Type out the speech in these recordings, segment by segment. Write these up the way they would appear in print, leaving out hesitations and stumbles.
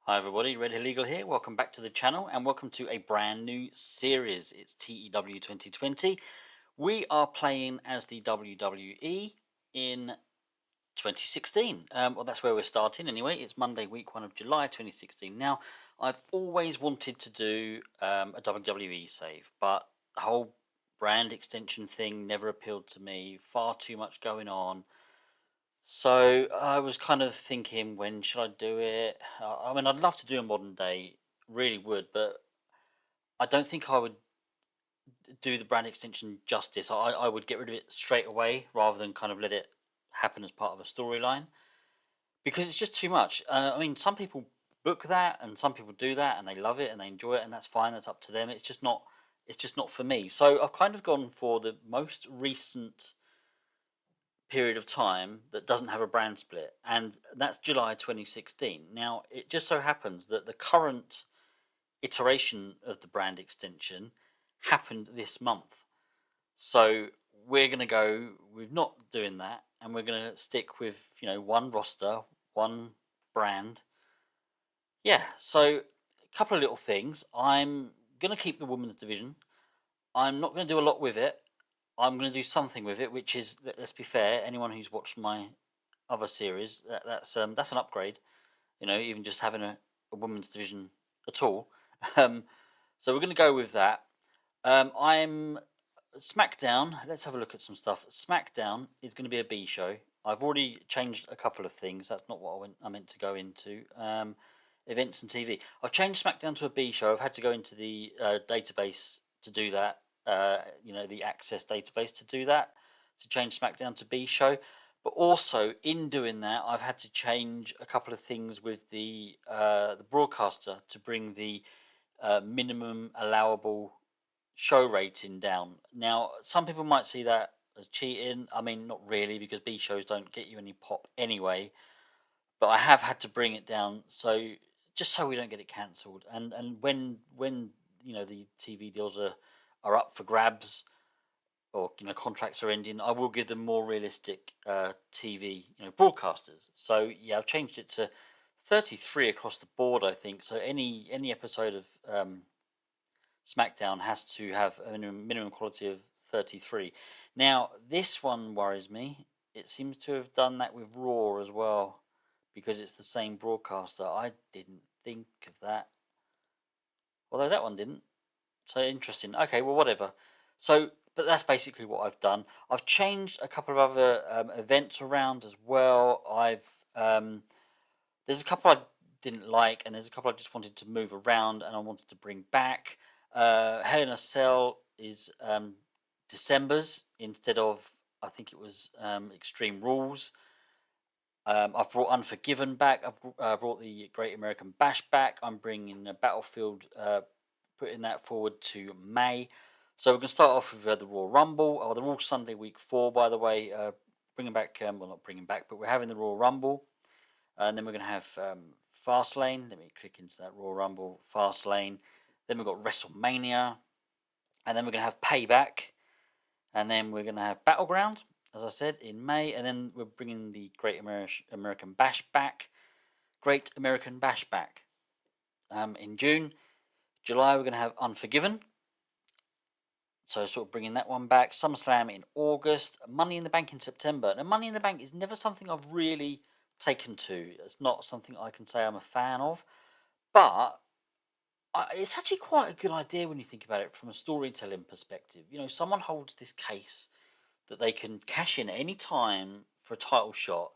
Hi everybody, Red Hill Eagle here. Welcome back to the channel and welcome to a brand new series. It's TEW 2020. We are playing as the WWE in 2016. Well, that's where we're starting anyway. It's Monday, week 1 of July 2016. Now, I've always wanted to do a WWE save, but the whole brand extension thing never appealed to me. Far too much going on. So I was kind of thinking, when should I do it? I mean, I'd love to do a modern day, really would, but I don't think I would do the brand extension justice. I would get rid of it straight away rather than kind of let it happen as part of a storyline because it's just too much. I mean, some people book that and some people do that and they love it and they enjoy it and that's fine. That's up to them. It's just not. It's just not for me. So I've kind of gone for the most recent period of time that doesn't have a brand split, and that's July 2016. Now, it just so happens that the current iteration of the brand extension happened this month. So we're going to go, we're not doing that, and we're going to stick with, one roster, one brand. Yeah, so a couple of little things. I'm going to keep the women's division. I'm not going to do a lot with it. I'm going to do something with it, which is, let's be fair, anyone who's watched my other series, that's an upgrade. Even just having a women's division at all. Um, so we're going to go with that. I'm SmackDown. Let's have a look at some stuff. SmackDown is going to be a B show. I've already changed a couple of things. That's not what I meant to go into. Events and TV. I've changed SmackDown to a B show. I've had to go into the database to do that. The Access database to do that, to change SmackDown to B show. But also in doing that, I've had to change a couple of things with the broadcaster to bring the minimum allowable show rating down. Now, some people might see that as cheating. I mean, not really, because B shows don't get you any pop anyway. But I have had to bring it down, so just so we don't get it cancelled. And when the TV deals are up for grabs, or contracts are ending, I will give them more realistic TV broadcasters. So yeah, I've changed it to 33 across the board, I think. So any episode of SmackDown has to have a minimum quality of 33. Now this one worries me. It seems to have done that with Raw as well, because it's the same broadcaster. I didn't think of that, although that one didn't. So interesting. Okay, well, whatever. So, but that's basically what I've done. I've changed a couple of other events around as well. There's a couple I didn't like, and there's a couple I just wanted to move around, and I wanted to bring back. Hell in a Cell is December's instead of, I think it was, Extreme Rules. I've brought Unforgiven back. I've brought the Great American Bash back. I'm bringing a Battlefield, putting that forward to May. So we're going to start off with the Royal Rumble. Oh, the Raw Sunday Week 4, by the way. Bringing back, well, not bringing back, but we're having the Royal Rumble. And then we're going to have Fastlane. Let me click into that Royal Rumble, Fastlane. Then we've got WrestleMania. And then we're going to have Payback. And then we're going to have Battleground, as I said, in May. And then we're bringing the Great American Bash back. Great American Bash back in June. July, we're going to have Unforgiven. So sort of bringing that one back. SummerSlam in August. Money in the Bank in September. Now, Money in the Bank is never something I've really taken to. It's not something I can say I'm a fan of. But it's actually quite a good idea when you think about it from a storytelling perspective. Someone holds this case that they can cash in at any time for a title shot.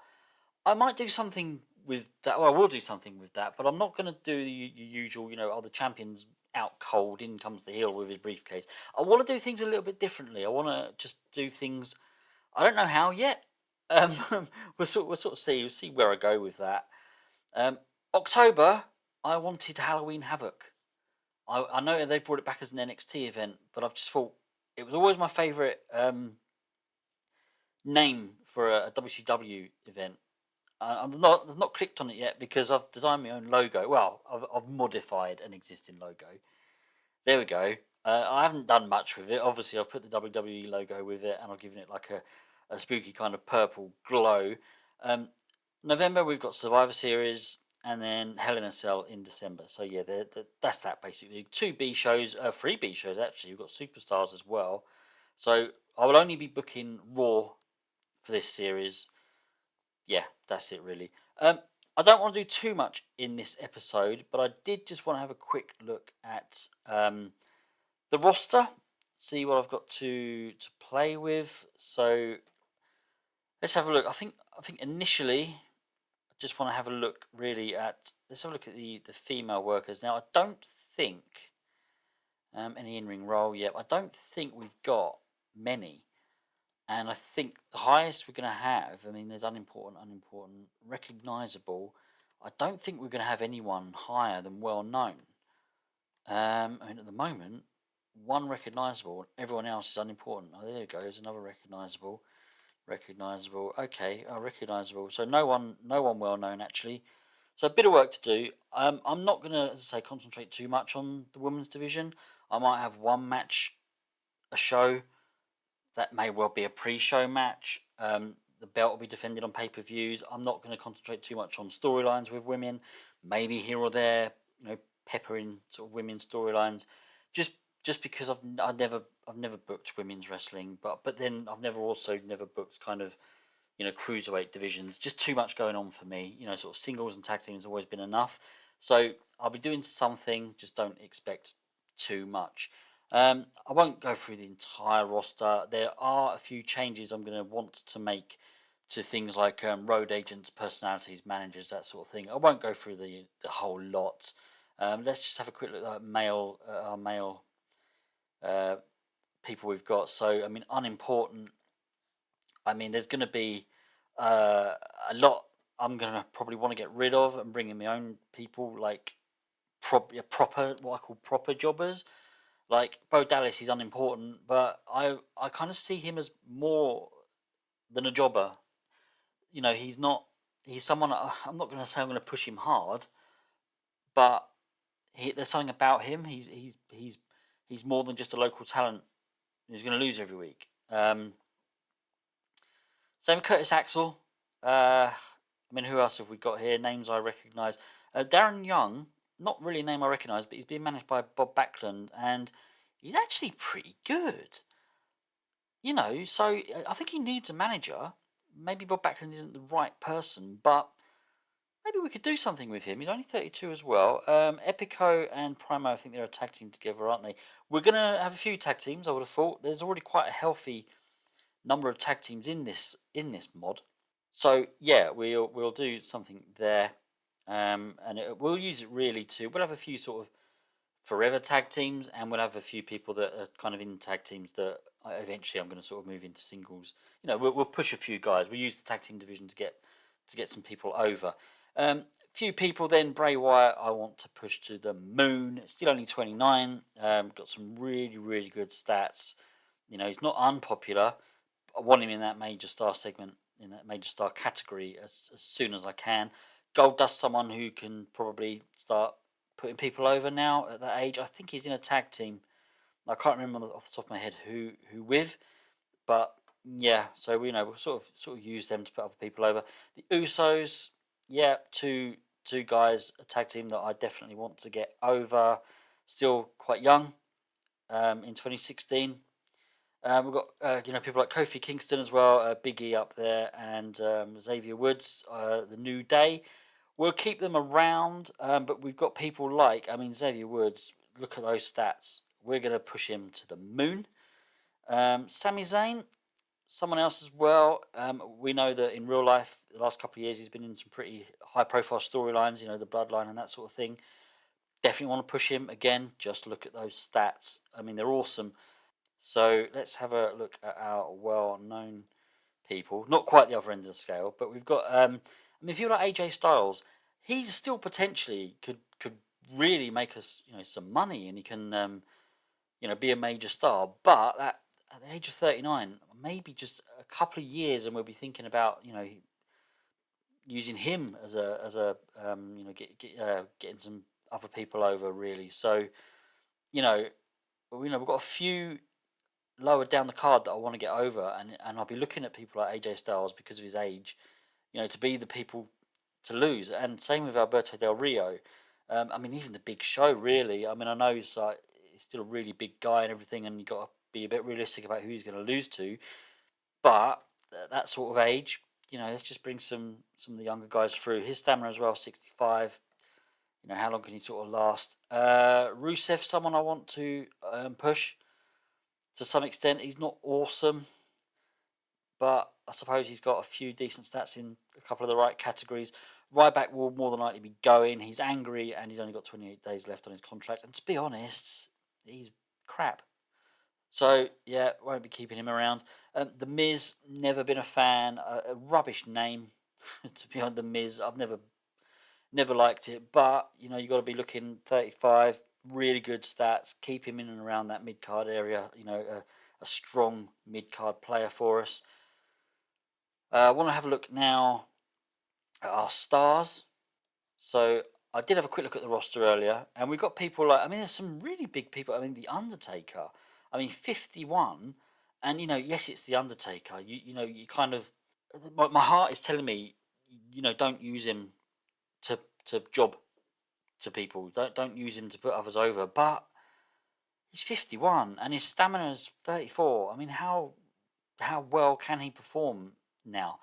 I might do something with that. Well, I will do something with that, but I'm not going to do the usual, the champion's out cold, in comes the heel with his briefcase. I want to do things a little bit differently. I want to just do things. I don't know how yet. Um, we'll see where I go with that. October, I wanted Halloween Havoc. I know they brought it back as an NXT event, but I've just thought it was always my favourite name for a WCW event. I've not clicked on it yet because I've designed my own logo. Well, I've modified an existing logo. There we go. I haven't done much with it. Obviously, I've put the WWE logo with it, and I've given it like a spooky kind of purple glow. November, we've got Survivor Series. and then Hell in a Cell in December. So yeah, that's that basically. 2 B shows, 3 B shows actually. We've got Superstars as well. So I will only be booking Raw for this series. Yeah, that's it really. I don't want to do too much in this episode, but I did just want to have a quick look at the roster, see what I've got to play with. So let's have a look. I think initially I just want to have a look really at, let's have a look at the female workers. Now I don't think any in-ring role yet. I don't think we've got many. And I think the highest we're going to have, I mean, there's unimportant, recognisable. I don't think we're going to have anyone higher than well known. I mean, at the moment, one recognisable, everyone else is unimportant. Oh, there you go. There's another recognisable. Okay, recognisable. So no one well known actually. So a bit of work to do. I'm not going to, as I say, concentrate too much on the women's division. I might have one match a show. That may well be a pre-show match. The belt will be defended on pay-per-views. I'm not going to concentrate too much on storylines with women. Maybe here or there, pepper in sort of women's storylines. Just because I've never booked women's wrestling, but then I've never booked kind of cruiserweight divisions. Just too much going on for me. Sort of singles and tag teams has always been enough. So I'll be doing something. Just don't expect too much. I won't go through the entire roster. There are a few changes I'm going to want to make to things like road agents, personalities, managers, that sort of thing. I won't go through the whole lot. Let's just have a quick look at our male people we've got. So, I mean, unimportant. I mean, there's going to be a lot I'm going to probably want to get rid of and bring in my own people, like proper, what I call proper jobbers. Like Bo Dallas, he's unimportant, but I kind of see him as more than a jobber. He's not. He's someone. I'm not going to say I'm going to push him hard, but there's something about him. He's more than just a local talent who's going to lose every week. Same with Curtis Axel. I mean, who else have we got here? Names I recognise. Darren Young, not really a name I recognise, but he's being managed by Bob Backlund, and he's actually pretty good. So I think he needs a manager. Maybe Bob Backlund isn't the right person, but maybe we could do something with him. He's only 32 as well. Epico and Primo, I think they're a tag team together, aren't they? We're going to have a few tag teams, I would have thought. There's already quite a healthy number of tag teams in this mod. So yeah, we'll do something there, and we'll use it really we'll have a few sort of forever tag teams, and we'll have a few people that are kind of in tag teams that eventually I'm going to sort of move into singles. We'll push a few guys. We'll use the tag team division to get some people over. Few people then. Bray Wyatt, I want to push to the moon. Still only 29. Got some really, really good stats. He's not unpopular. I want him in that major star segment, in that major star category as soon as I can. Goldust, someone who can probably start putting people over now at that age. I think he's in a tag team. I can't remember off the top of my head who with, but yeah. So we'll sort of use them to put other people over. The Usos, yeah, two guys, a tag team that I definitely want to get over. Still quite young, in 2016. We've got people like Kofi Kingston as well, Big E up there, and Xavier Woods, the New Day. We'll keep them around, but we've got people like, Xavier Woods. Look at those stats. We're going to push him to the moon. Sami Zayn, someone else as well. We know that in real life, the last couple of years, he's been in some pretty high-profile storylines. The Bloodline and that sort of thing. Definitely want to push him again. Just look at those stats. They're awesome. So let's have a look at our well-known people. Not quite the other end of the scale, but we've got. People like AJ Styles, he still potentially could really make us, some money, and he can, be a major star. But at the age of 39, maybe just a couple of years, and we'll be thinking about, using him as getting some other people over, really. So, we've got a few lower down the card that I want to get over, and I'll be looking at people like AJ Styles because of his age, to be the people to lose. And same with Alberto Del Rio. I mean, even the Big Show, really. I mean, I know he's still a really big guy and everything, and you got to be a bit realistic about who he's going to lose to. But at that sort of age, let's just bring some of the younger guys through. His stamina as well, 65. How long can he sort of last? Rusev, someone I want to push to some extent. He's not awesome, but I suppose he's got a few decent stats in a couple of the right categories. Ryback will more than likely be going. He's angry and he's only got 28 days left on his contract. And to be honest, he's crap. So, yeah, won't be keeping him around. The Miz, never been a fan. A rubbish name, to be honest, The Miz. I've never liked it. But, you got to be looking 35, really good stats. Keep him in and around that mid-card area. A strong mid-card player for us. I want to have a look now at our stars. So I did have a quick look at the roster earlier, and we've got people like, there's some really big people. The Undertaker, 51, and yes, it's the Undertaker. You kind of, my heart is telling me, don't use him to job to people. Don't use him to put others over. But he's 51, and his stamina is 34. How well can he perform now?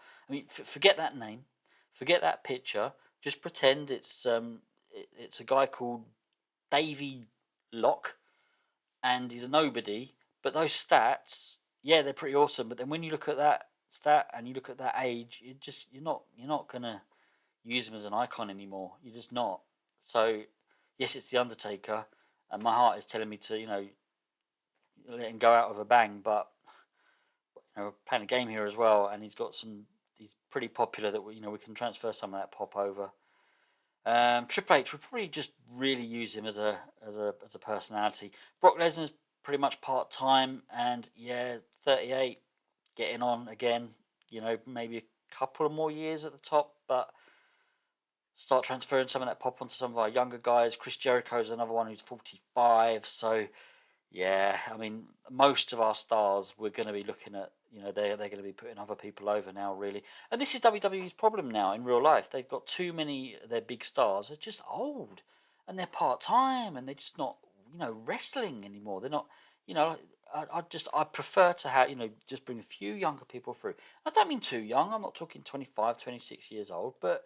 Forget that name, forget that picture. Just pretend it's a guy called Davy Locke, and he's a nobody. But those stats, yeah, they're pretty awesome. But then when you look at that stat and you look at that age, you're not gonna use him as an icon anymore. You're just not. So yes, it's the Undertaker, and my heart is telling me to let him go out with a bang. But we're playing a game here as well, and he's pretty popular that we can transfer some of that pop over. Triple H would probably just really use him as a personality. Brock Lesnar's pretty much part time, and yeah, 38, getting on again. Maybe a couple of more years at the top, but start transferring some of that pop onto some of our younger guys. Chris Jericho's another one who's 45, so yeah, most of our stars we're going to be looking at. They're going to be putting other people over now, really. And this is WWE's problem now in real life. They've got too many of their big stars are just old, and they're part time, and they're just not wrestling anymore. They're not. I prefer to have just bring a few younger people through. I don't mean too young. I'm not talking 25, 26 years old, but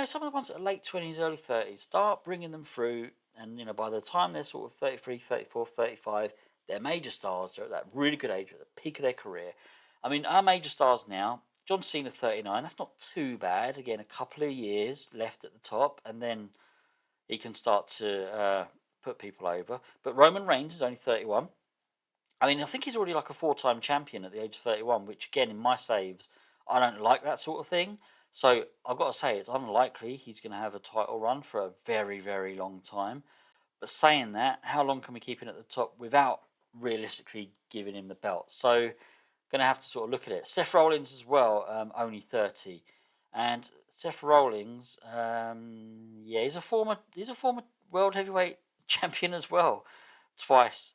some of the ones that are late 20s, early 30s, start bringing them through. And, by the time they're sort of 33, 34, 35, they're major stars. They're at that really good age, at the peak of their career. Our major stars now, John Cena, 39, that's not too bad. Again, a couple of years left at the top, and then he can start to put people over. But Roman Reigns is only 31. I think he's already like a 4-time champion at the age of 31, which, again, in my saves, I don't like that sort of thing. So I've got to say it's unlikely he's going to have a title run for a very, very long time. But saying that, how long can we keep him at the top without realistically giving him the belt? So going to have to sort of look at it. Seth Rollins as well, only 30, and Seth Rollins, yeah, he's a former world heavyweight champion as well, twice.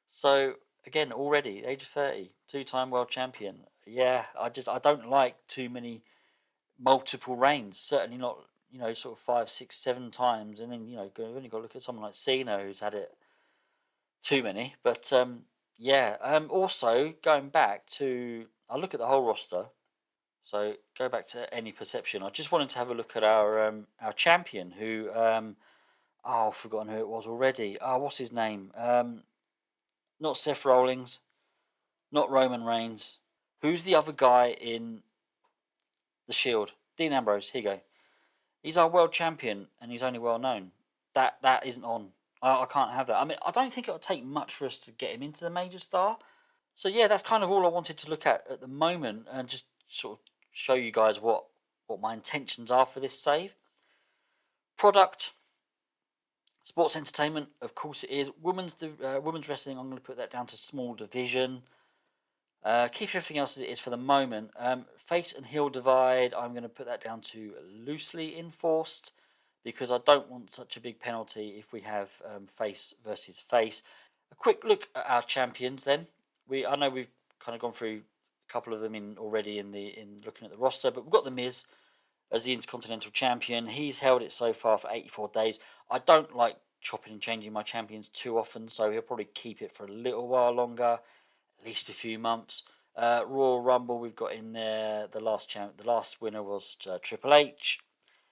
So again, already age of 30, 2-time world champion. Yeah, I don't like too many multiple reigns. Certainly not, sort of 5, 6, 7 times, and then you've only got to look at someone like Cena who's had it too many. But yeah. Also going back to, I look at the whole roster. So go back to any perception. I just wanted to have a look at our champion who I've forgotten who it was already. What's his name? Not Seth Rollins, not Roman Reigns. Who's the other guy in the Shield? Dean Ambrose. Here you go. He's our world champion, and he's only well known. That isn't on. I can't have that. I don't think it'll take much for us to get him into the major star. So yeah, that's kind of all I wanted to look at the moment, and just sort of show you guys what my intentions are for this save. Product, sports entertainment, of course it is. Women's wrestling, I'm going to put that down to small division. Keep everything else as it is for the moment. Face and heel divide, I'm going to put that down to loosely enforced, because I don't want such a big penalty if we have face versus face. A quick look at our champions then. I know we've kind of gone through a couple of them already in looking at the roster, but we've got The Miz, as the Intercontinental Champion. He's held it so far for 84 days. I don't like chopping and changing my champions too often, so he'll probably keep it for a little while longer, at least a few months. Royal Rumble, we've got in there the last winner was Triple H.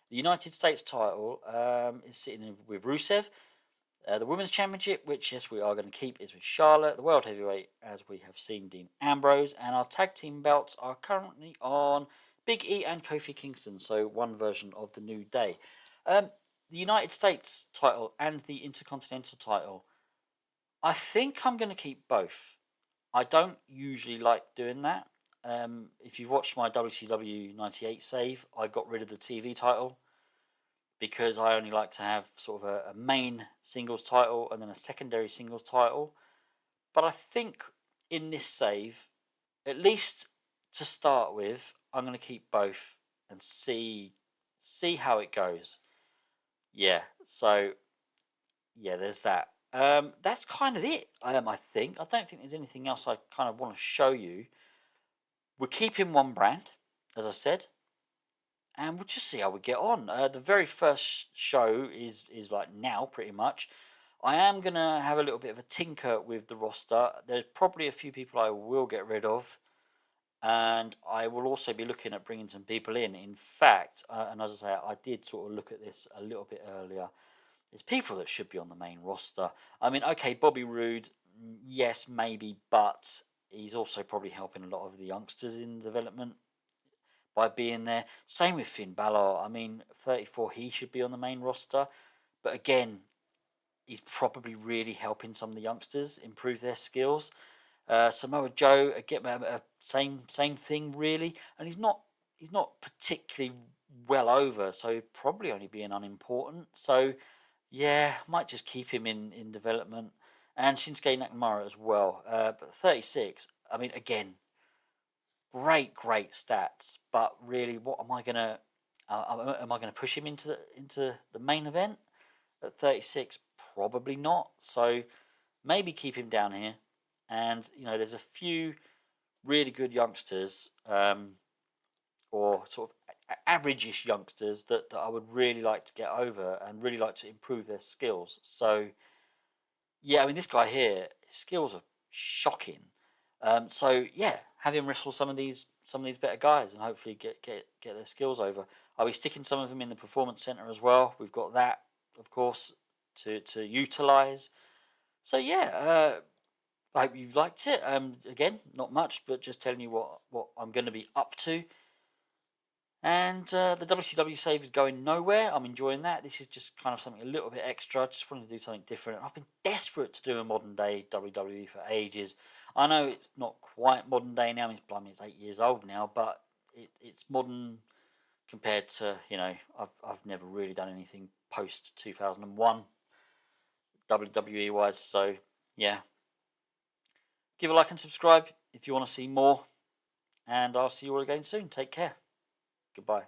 The United States title is sitting with Rusev. The Women's Championship, which yes we are going to keep, is with Charlotte. The World Heavyweight, as we have seen, Dean Ambrose. And our tag team belts are currently on Big E and Kofi Kingston, so one version of the New Day. The United States title and the Intercontinental title, I think I'm going to keep both. I don't usually like doing that. If you've watched my WCW 98 save, I got rid of the TV title because I only like to have sort of a main singles title and then a secondary singles title. But I think in this save, at least to start with, I'm going to keep both and see how it goes. Yeah, so yeah, there's that. That's kind of it. I think I don't think there's anything else I kind of want to show you. We're keeping one brand, as I said, and we'll just see how we get on. The very first show is like now, pretty much. I am gonna have a little bit of a tinker with the roster. There's probably a few people I will get rid of, and I will also be looking at bringing some people in. In fact, and as I say, I did sort of look at this a little bit earlier. There's people that should be on the main roster. I mean, okay, Bobby Roode, yes, maybe, but he's also probably helping a lot of the youngsters in development by being there. Same with Finn Balor. I mean, 34, he should be on the main roster. But again, he's probably really helping some of the youngsters improve their skills. Samoa Joe, again, same thing really, and he's not particularly well over, so probably only being unimportant. So yeah, might just keep him in development, and Shinsuke Nakamura as well. But 36, I mean, again, great stats, but really, what am I gonna? Am I gonna push him into the main event at 36? Probably not. So maybe keep him down here. And there's a few really good youngsters, or sort of average-ish youngsters that I would really like to get over and really like to improve their skills. So yeah, I mean this guy here, his skills are shocking. So yeah, have him wrestle some of these better guys and hopefully get their skills over. I'll be sticking some of them in the performance center as well. We've got that, of course, to utilize. So yeah, I hope you liked it. Again, not much, but just telling you what I'm going to be up to. And the WCW save is going nowhere. I'm enjoying that. This is just kind of something a little bit extra. I just wanted to do something different. I've been desperate to do a modern day WWE for ages. I know it's not quite modern day now. It's 8 years old now, but it's modern compared to I've never really done anything post 2001 WWE wise. So yeah, give a like and subscribe if you want to see more. And I'll see you all again soon. Take care. Goodbye.